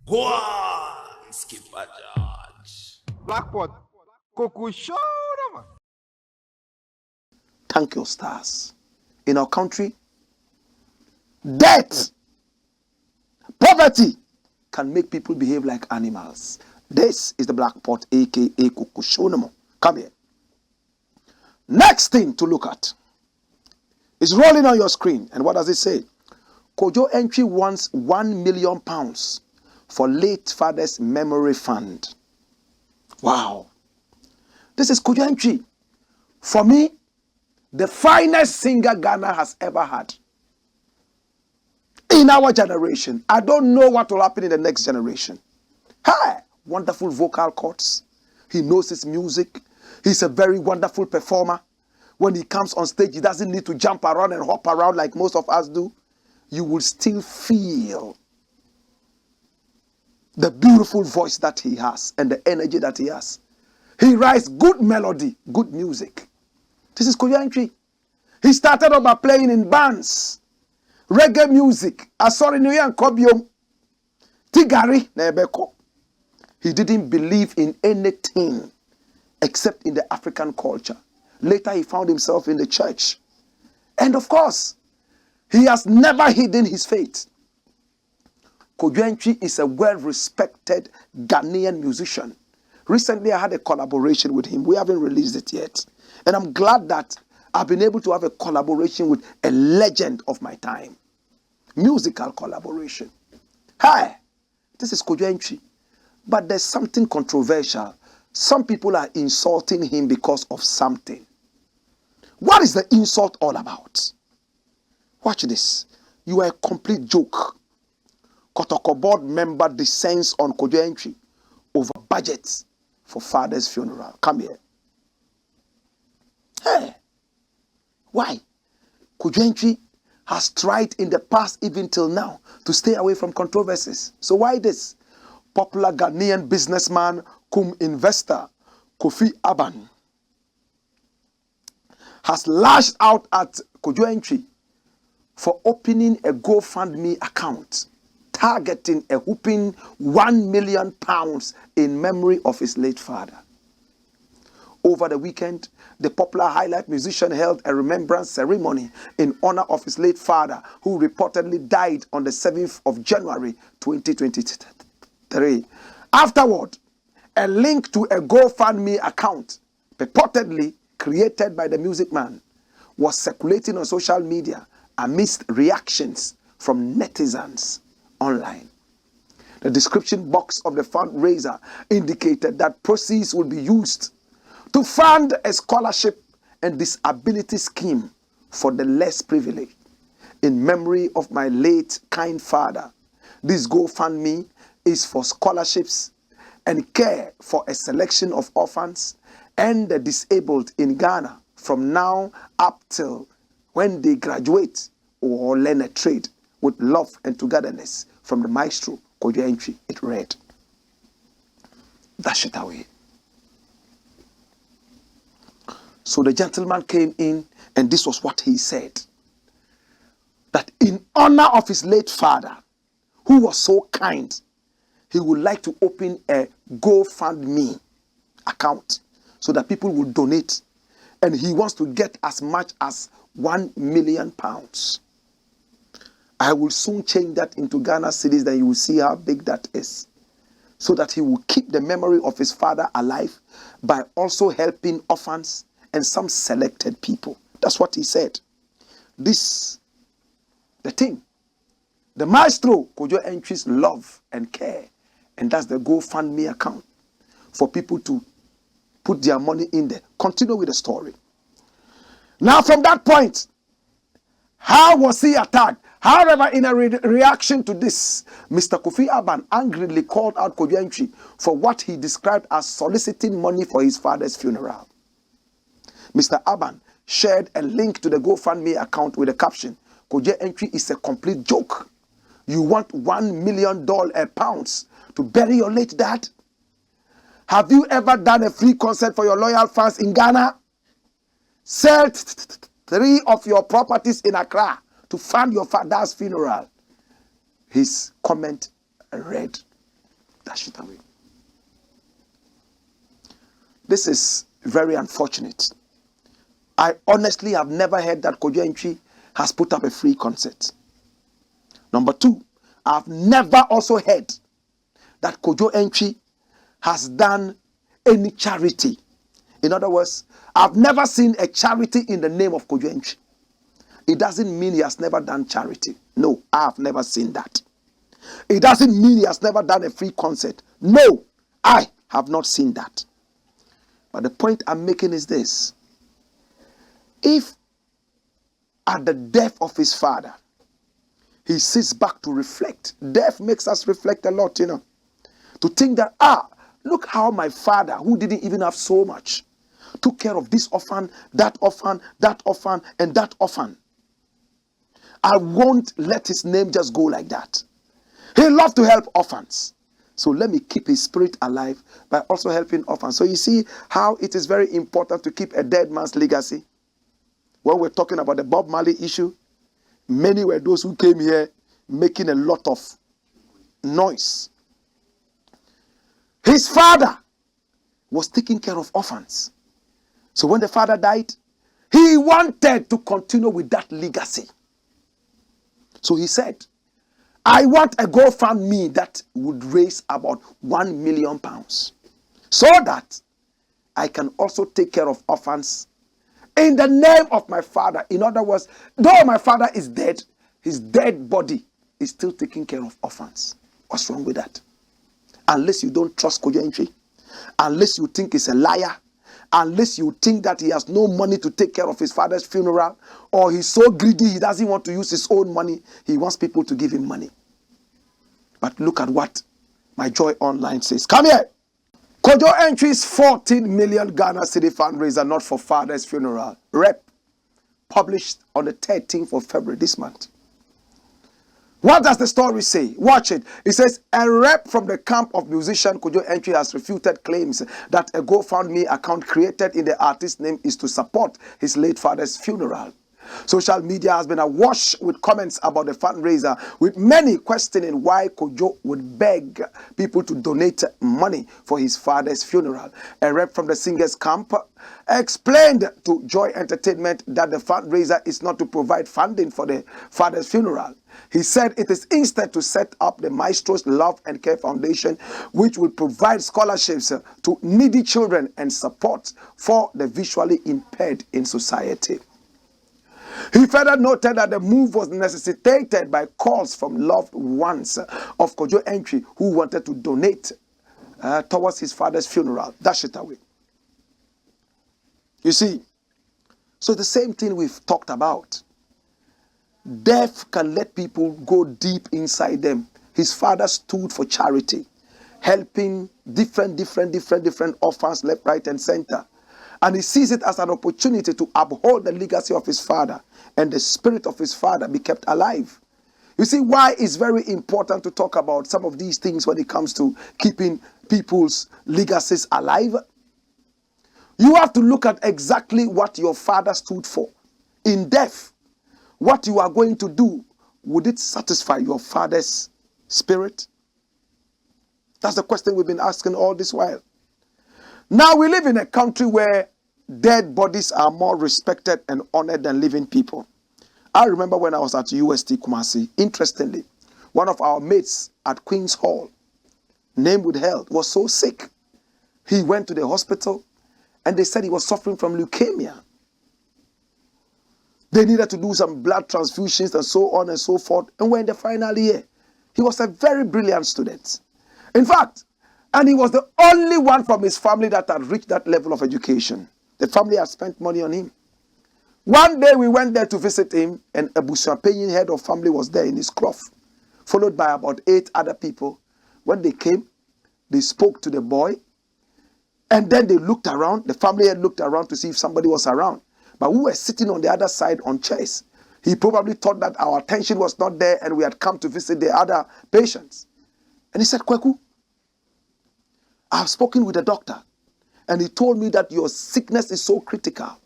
Go on, Skipper George. Blackpot, Kojo Antwi. Thank you, stars. In our country, death, poverty can make people behave like animals. This is the Black Pot, aka Kojo Antwi. Come here. Next thing to look at is rolling on your screen. And what does it say? Kojo Antwi wants £1 million for late father's memory fund. Wow. This is Kojo Antwi. For me, the finest singer Ghana has ever had. In our generation. I don't know what will happen in the next generation. Hi, wonderful vocal cords. He knows his music. He's a very wonderful performer. When he comes on stage, he doesn't need to jump around and hop around like most of us do. You will still feel the beautiful voice that he has and the energy that he has. He writes good melody, good music. This is Kojo Antwi. He started off by playing in bands, reggae music. Asori Nuyan Kobiom, Tigari Nebeko. He didn't believe in anything except in the African culture. Later, he found himself in the church. And of course, he has never hidden his faith. Kojo Antwi is a well-respected Ghanaian musician. Recently, I had a collaboration with him. We haven't released it yet. And I'm glad that I've been able to have a collaboration with a legend of my time. Musical collaboration. Hi, this is Kojo Antwi. But there's something controversial. Some people are insulting him because of something. What is the insult all about? Watch this. You are a complete joke. Kotoko board member descends on Kojo Antwi over budgets for father's funeral. Come here. Hey, why? Kojo Antwi has tried in the past, even till now, to stay away from controversies. So why this? Popular Ghanaian businessman, cum investor, Kofi Aban, has lashed out at Kojo Antwi for opening a GoFundMe account, targeting a whopping £1 million in memory of his late father. Over the weekend, the popular highlife musician held a remembrance ceremony in honor of his late father, who reportedly died on the 7th of January 2023. Afterward, a link to a GoFundMe account, purportedly created by the music man, was circulating on social media amidst reactions from netizens online. The description box of the fundraiser indicated that proceeds will be used to fund a scholarship and disability scheme for the less privileged. In memory of my late kind father, this GoFundMe is for scholarships and care for a selection of orphans and the disabled in Ghana from now up till when they graduate or learn a trade with love and togetherness from the maestro, Kojo Antwi. It read. Dash it away. So the gentleman came in and this was what he said. That in honor of his late father, who was so kind, he would like to open a GoFundMe account so that people will donate. And he wants to get as much as £1 million. I will soon change that into Ghana cedis, then you will see how big that is. So that he will keep the memory of his father alive by also helping orphans and some selected people. That's what he said. This, the thing. The maestro, Kojo Antwi's love and care. And that's the GoFundMe account for people to put their money in there. Continue with the story. Now from that point, how was he attacked? However, in a reaction to this, Mr. Kofi Aban angrily called out Kojo Antwi for what he described as soliciting money for his father's funeral. Mr. Aban shared a link to the GoFundMe account with the caption, Kojo Antwi is a complete joke. You want £1 million to bury your late dad? Have you ever done a free concert for your loyal fans in Ghana? Sell 3 of your properties in Accra to fund your father's funeral. His comment read. Dash it away. This is very unfortunate. I honestly have never heard that Kojo Antwi has put up a free concert. Number two, I've never also heard that Kojo Antwi has done any charity. In other words, I've never seen a charity in the name of Kojo Antwi. It doesn't mean he has never done charity. No, I have never seen that. It doesn't mean he has never done a free concert. No, I have not seen that. But the point I'm making is this. If at the death of his father, he sits back to reflect. Death makes us reflect a lot, To think that, look how my father, who didn't even have so much, took care of this orphan, that orphan, that orphan, and that orphan. I won't let his name just go like that. He loved to help orphans. So let me keep his spirit alive by also helping orphans. So you see how it is very important to keep a dead man's legacy. When we're talking about the Bob Marley issue, many were those who came here making a lot of noise. His father was taking care of orphans. So when the father died, he wanted to continue with that legacy. So he said, I want a GoFundMe that would raise about £1 million so that I can also take care of orphans in the name of my father. In other words, though my father is dead, his dead body is still taking care of orphans. What's wrong with that? Unless you don't trust Kojo Antwi, unless you think he's a liar, unless you think that he has no money to take care of his father's funeral, or he's so greedy he doesn't want to use his own money, he wants people to give him money. But look at what my Joy Online says. Come here. Kojo Antwi's 14 million Ghana cedi fundraiser not for father's funeral. Rep. Published on the 13th of February this month. What does the story say? Watch it. It says, a rep from the camp of musician Kojo Antwi has refuted claims that a GoFundMe account created in the artist's name is to support his late father's funeral. Social media has been awash with comments about the fundraiser, with many questioning why Kojo would beg people to donate money for his father's funeral. A rep from the singer's camp explained to Joy Entertainment that the fundraiser is not to provide funding for the father's funeral. He said it is instead to set up the Maestro's Love and Care Foundation, which will provide scholarships to needy children and support for the visually impaired in society. He further noted that the move was necessitated by calls from loved ones of Kojo Antwi who wanted to donate towards his father's funeral. Dash it away. You see, so the same thing we've talked about. Death can let people go deep inside them. His father stood for charity, helping different orphans left, right, and center. And he sees it as an opportunity to uphold the legacy of his father, and the spirit of his father be kept alive. You see why it's very important to talk about some of these things when it comes to keeping people's legacies alive. You have to look at exactly what your father stood for. In death, what you are going to do, would it satisfy your father's spirit? That's the question we've been asking all this while. Now we live in a country where dead bodies are more respected and honored than living people. I remember when I was at UST Kumasi, interestingly, one of our mates at Queen's Hall, named with health, was so sick. He went to the hospital and they said he was suffering from leukemia. They needed to do some blood transfusions and so on and so forth. And we're in the final year. He was a very brilliant student. In fact, and he was the only one from his family that had reached that level of education. The family had spent money on him. One day we went there to visit him, and a Busuapenyin head of family was there in his cloth, followed by about 8 other people. When they came, they spoke to the boy, and then they looked around. The family had looked around to see if somebody was around. But we were sitting on the other side on chairs. He probably thought that our attention was not there and we had come to visit the other patients. And he said, Kweku, I've spoken with the doctor, and he told me that your sickness is so critical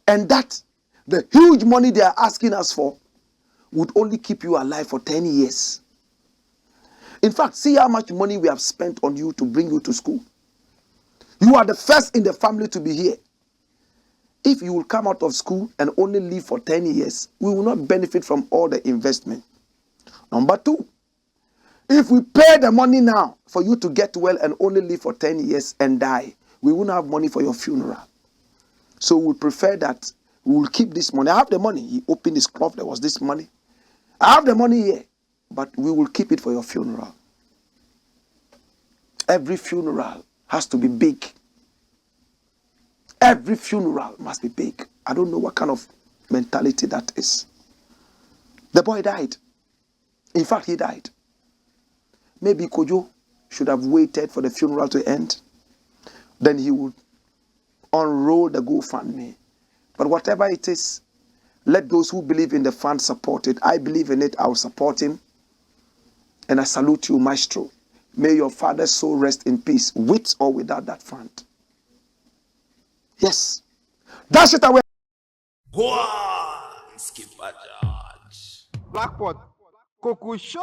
and that the huge money they are asking us for would only keep you alive for 10 years. In fact, see how much money we have spent on you to bring you to school. You are the first in the family to be here. If you will come out of school and only live for 10 years, we will not benefit from all the investment. Number two, if we pay the money now for you to get well and only live for 10 years and die, we won't have money for your funeral. So we prefer that we will keep this money. I have the money. He opened his cloth. There was this money. I have the money here, but we will keep it for your funeral. Every funeral has to be big. Every funeral must be big. I don't know what kind of mentality that is. The boy died. In fact, he died. Maybe Kojo should have waited for the funeral to end. Then he would unroll the GoFundMe. But whatever it is, let those who believe in the fund support it. I believe in it. I will support him. And I salute you, Maestro. May your father's soul rest in peace, with or without that fund. Yes. Dash it away. Go on, skip a judge. Blakk Kojo.